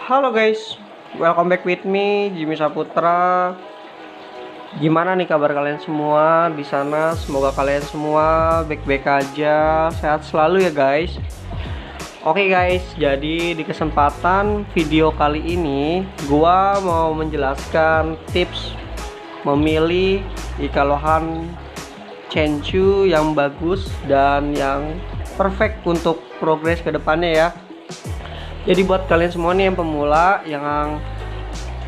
Halo guys, welcome back with me Jimmy Saputra. Gimana nih kabar kalian semua di sana? Semoga kalian semua baik-baik aja, sehat selalu ya guys. Oke guys, jadi di kesempatan video kali ini gua mau menjelaskan tips memilih ikan lohan Chenchu yang bagus dan yang perfect untuk progres kedepannya ya. Jadi buat kalian semua nih yang pemula yang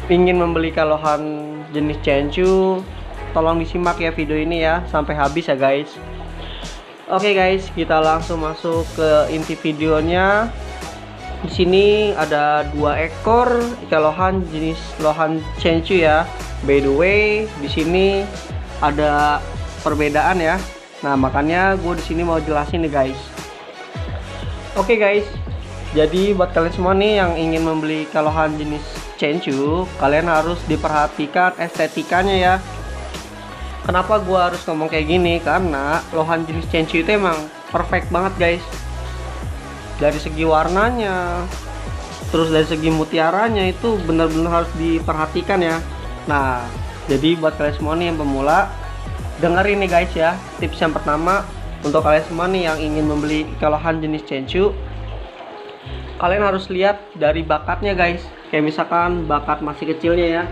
ingin membeli ikan lohan jenis Chenchu, tolong disimak ya video ini ya sampai habis ya guys. Oke guys, kita langsung masuk ke inti videonya. Di sini ada 2 ekor ikan lohan jenis lohan Chenchu ya. By the way, di sini ada perbedaan ya. Nah, makanya gue di sini mau jelasin nih guys. Oke guys, jadi buat kalian semua nih yang ingin membeli ikan lohan jenis Chenchu, kalian harus diperhatikan estetikanya ya. Kenapa gua harus ngomong kayak gini? Karena lohan jenis Chenchu itu emang perfect banget guys. Dari segi warnanya, terus dari segi mutiaranya itu benar-benar harus diperhatikan ya. Nah, jadi buat kalian semua nih yang pemula, dengerin nih guys ya. Tips yang pertama untuk kalian semua nih yang ingin membeli ikan lohan jenis Chenchu, kalian harus lihat dari bakatnya guys. Kayak misalkan bakat masih kecilnya ya,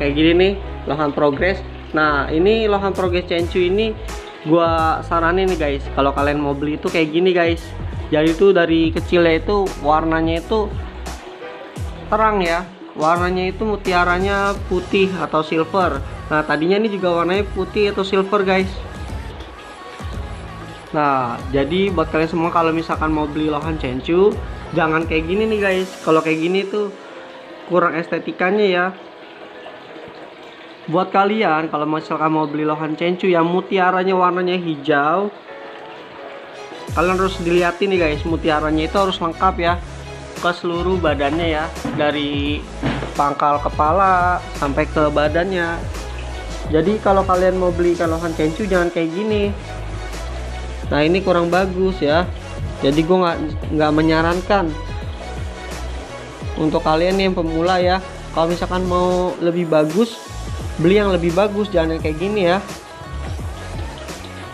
kayak gini nih lohan progres. Nah, ini lohan progres Chenchu ini gua saranin nih guys, kalau kalian mau beli itu kayak gini guys. Jadi itu dari kecilnya itu warnanya itu terang ya, warnanya itu mutiaranya putih atau silver. Nah, tadinya ini juga warnanya putih atau silver guys. Nah, jadi buat kalian semua kalau misalkan mau beli lohan Chenchu, jangan kayak gini nih guys. Kalau kayak gini tuh kurang estetikanya ya. Buat kalian kalau misalkan mau beli lohan Chenchu yang mutiaranya warnanya hijau, kalian harus dilihatin nih guys, mutiaranya itu harus lengkap ya ke seluruh badannya ya, dari pangkal kepala sampai ke badannya. Jadi kalau kalian mau beli ikan lohan Chenchu jangan kayak gini. Nah, ini kurang bagus ya. Jadi gue nggak menyarankan untuk kalian yang pemula ya. Kalau misalkan mau lebih bagus, beli yang lebih bagus, jangan yang kayak gini ya.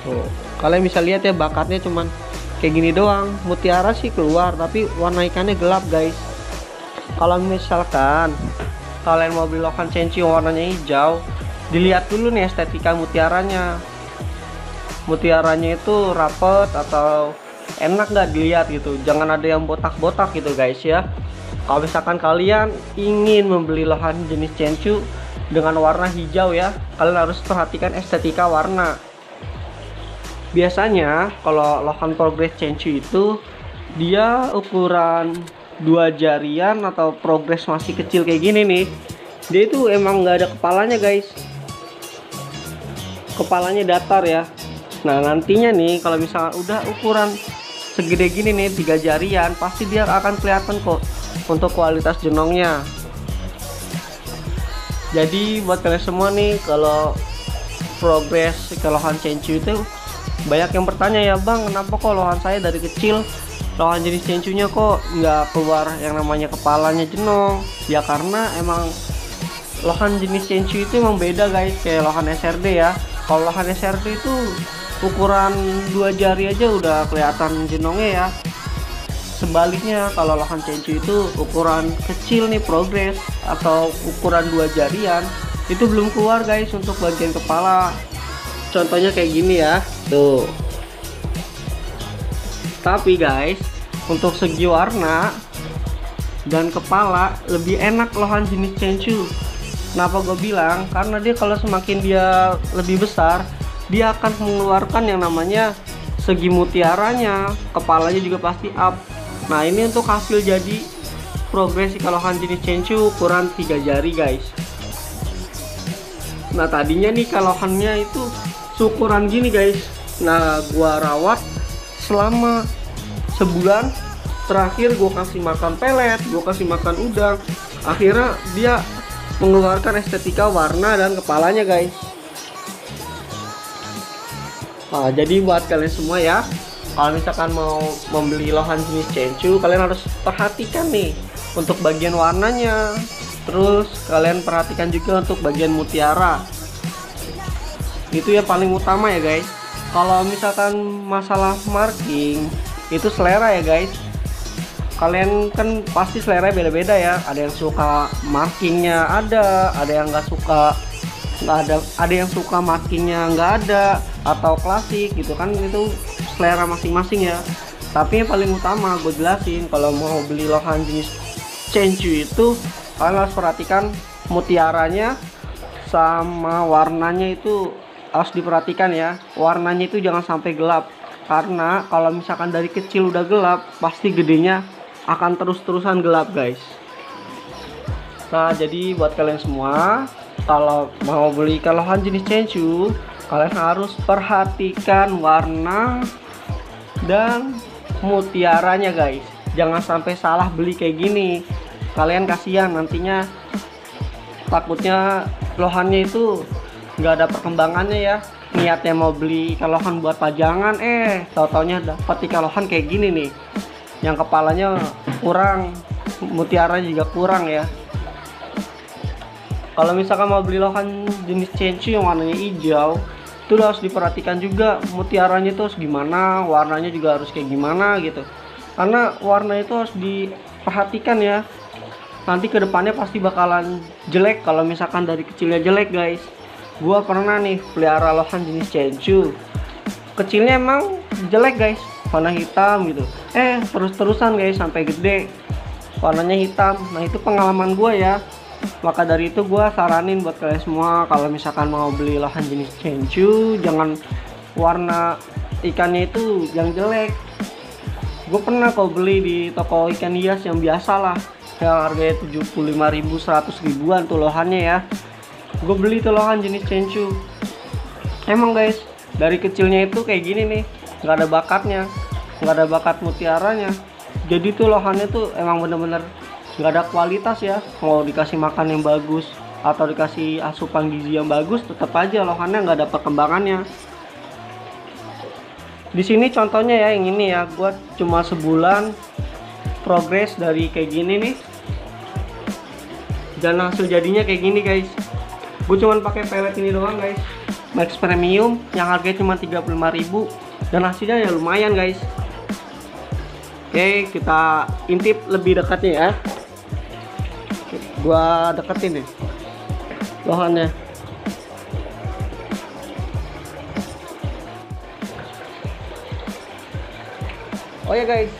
Tuh, kalian bisa lihat ya, bakatnya cuman kayak gini doang. Mutiara sih keluar, tapi warna ikannya gelap guys. Kalau misalkan kalian mau beli lohan Chenchu warnanya hijau, dilihat dulu nih estetika mutiaranya. Mutiaranya itu rapet atau enak nggak dilihat gitu, jangan ada yang botak-botak gitu guys ya. Kalau misalkan kalian ingin membeli lohan jenis Chenchu dengan warna hijau ya, kalian harus perhatikan estetika warna. Biasanya kalau lohan progres Chenchu itu dia ukuran 2 jarian atau progres masih kecil kayak gini nih, dia itu emang nggak ada kepalanya guys, kepalanya datar ya. Nah, nantinya nih kalau misalkan udah ukuran segede gini nih 3 jarian, pasti dia akan kelihatan kok untuk kualitas jenongnya. Jadi buat kalian semua nih, kalau progres ikan lohan Chenchu itu banyak yang bertanya ya, bang kenapa kok lohan saya dari kecil lohan jenis Chenchu-nya kok nggak keluar yang namanya kepalanya jenong? Ya karena emang lohan jenis Chenchu itu emang beda guys, kayak lohan SRD ya. Kalau lohan SRD itu ukuran 2 jari aja udah kelihatan jenongnya ya. Sebaliknya kalau lohan Chenchu itu ukuran kecil nih progres atau ukuran 2 jarian, itu belum keluar guys untuk bagian kepala. Contohnya kayak gini ya, tuh. Tapi guys, untuk segi warna dan kepala lebih enak lohan jenis Chenchu. Kenapa gue bilang? Karena dia kalau semakin dia lebih besar, dia akan mengeluarkan yang namanya segi mutiaranya, kepalanya juga pasti up. Nah, ini untuk hasil jadi progres ikan lohan jenis Chenchu ukuran 3 jari guys. Nah, tadinya nih ikan lohannya itu ukuran gini guys. Nah, gua rawat selama sebulan. Terakhir gua kasih makan pelet, gua kasih makan udang. Akhirnya dia mengeluarkan estetika warna dan kepalanya guys. Nah, jadi buat kalian semua ya, kalau misalkan mau membeli lohan jenis Chenchu, kalian harus perhatikan nih untuk bagian warnanya. Terus kalian perhatikan juga untuk bagian mutiara. Itu yang paling utama ya guys. Kalau misalkan masalah marking itu selera ya guys. Kalian kan pasti selera beda-beda ya. Ada yang suka markingnya ada yang nggak suka, ada yang suka markingnya nggak ada atau klasik gitu kan. Itu selera masing-masing ya. Tapi yang paling utama gue jelasin, kalau mau beli lohan jenis Chenchu itu kalian harus perhatikan mutiaranya sama warnanya, itu harus diperhatikan ya. Warnanya itu jangan sampai gelap, karena kalau misalkan dari kecil udah gelap pasti gedenya akan terus-terusan gelap guys. Nah jadi buat kalian semua, kalau mau beli lohan jenis Chenchu, kalian harus perhatikan warna dan mutiaranya guys. Jangan sampai salah beli kayak gini, kalian kasihan nantinya, takutnya lohannya itu nggak ada perkembangannya ya. Niatnya mau beli lohan buat pajangan, tau-taunya dapet lohan kayak gini nih, yang kepalanya kurang, mutiara juga kurang ya. Kalau misalkan mau beli lohan jenis Chenchu yang warnanya hijau, itu harus diperhatikan juga mutiaranya itu harus gimana, warnanya juga harus kayak gimana gitu. Karena warna itu harus diperhatikan ya. Nanti kedepannya pasti bakalan jelek kalau misalkan dari kecilnya jelek guys. Gua pernah nih pelihara lohan jenis Chenchu, kecilnya emang jelek guys, warna hitam gitu. Terus-terusan guys sampai gede warnanya hitam. Nah itu pengalaman gua ya. Maka dari itu gue saranin buat kalian semua, kalau misalkan mau beli lohan jenis Chenchu, jangan warna ikannya itu yang jelek. Gue pernah kok beli di toko ikan hias yang biasa lah, yang harganya 75.000, 100 ribuan tuh lohannya ya. Gue beli tuh lohan jenis Chenchu. Emang guys, dari kecilnya itu kayak gini nih, nggak ada bakatnya, nggak ada bakat mutiaranya. Jadi tuh lohannya tuh emang bener-bener nggak ada kualitas ya. Mau dikasih makan yang bagus atau dikasih asupan gizi yang bagus, tetap aja lohannya nggak ada perkembangannya. Di sini contohnya ya, yang ini ya, gue cuma sebulan progres dari kayak gini nih, dan hasil jadinya kayak gini guys. Gue cuma pakai pelet ini doang guys, Max Premium yang harganya cuma 35.000, dan hasilnya ya lumayan guys. Oke, kita intip lebih dekatnya ya. Gua deketin nih lohannya. Oh ya guys,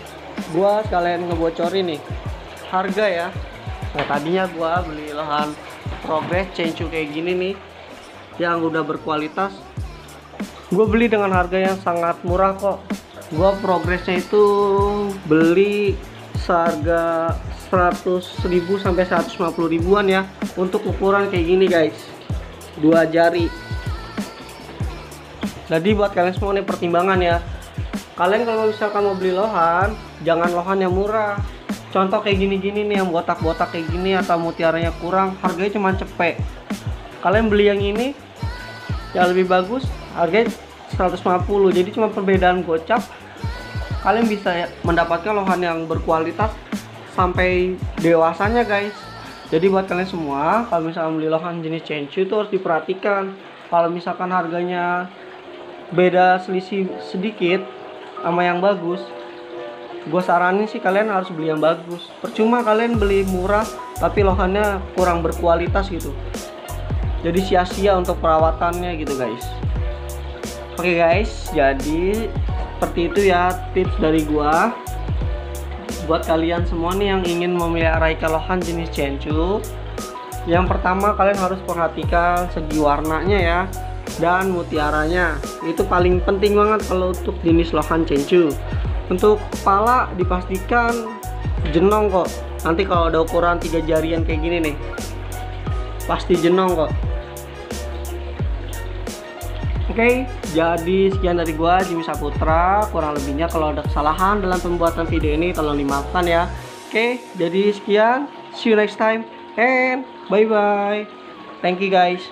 gua sekalian ngebocorin nih harga ya. Nah tadinya gua beli lohan Progress Chenchu kayak gini nih, yang udah berkualitas, gue beli dengan harga yang sangat murah kok. Gua Progressnya itu beli seharga 100.000 sampai 150 ribuan ya, untuk ukuran kayak gini guys, 2 jari. Jadi buat kalian semua nih pertimbangan ya, kalian kalau misalkan mau beli lohan, jangan lohan yang murah. Contoh kayak gini-gini nih, yang botak-botak kayak gini atau mutiaranya kurang, harganya cuma cepet. Kalian beli yang ini yang lebih bagus, harganya 150. Jadi cuma perbedaan gocap, kalian bisa mendapatkan lohan yang berkualitas sampai dewasanya guys. Jadi buat kalian semua, kalau misalkan beli lohan jenis Chenchu itu harus diperhatikan. Kalau misalkan harganya beda selisih sedikit sama yang bagus, gue saranin sih kalian harus beli yang bagus. Percuma kalian beli murah tapi lohannya kurang berkualitas gitu, jadi sia-sia untuk perawatannya gitu guys. Oke guys, jadi seperti itu ya tips dari gua buat kalian semua nih yang ingin memelihara ikan lohan jenis Chenchu. Yang pertama, kalian harus perhatikan segi warnanya ya, dan mutiaranya. Itu paling penting banget kalau untuk jenis lohan Chenchu. Untuk kepala dipastikan jenong kok. Nanti kalau ada ukuran 3 jarian kayak gini nih, pasti jenong kok. Oke, jadi sekian dari gua, Jimmy Saputra. Kurang lebihnya kalau ada kesalahan dalam pembuatan video ini tolong dimaafkan ya. Oke, jadi sekian, see you next time and bye bye. Thank you guys.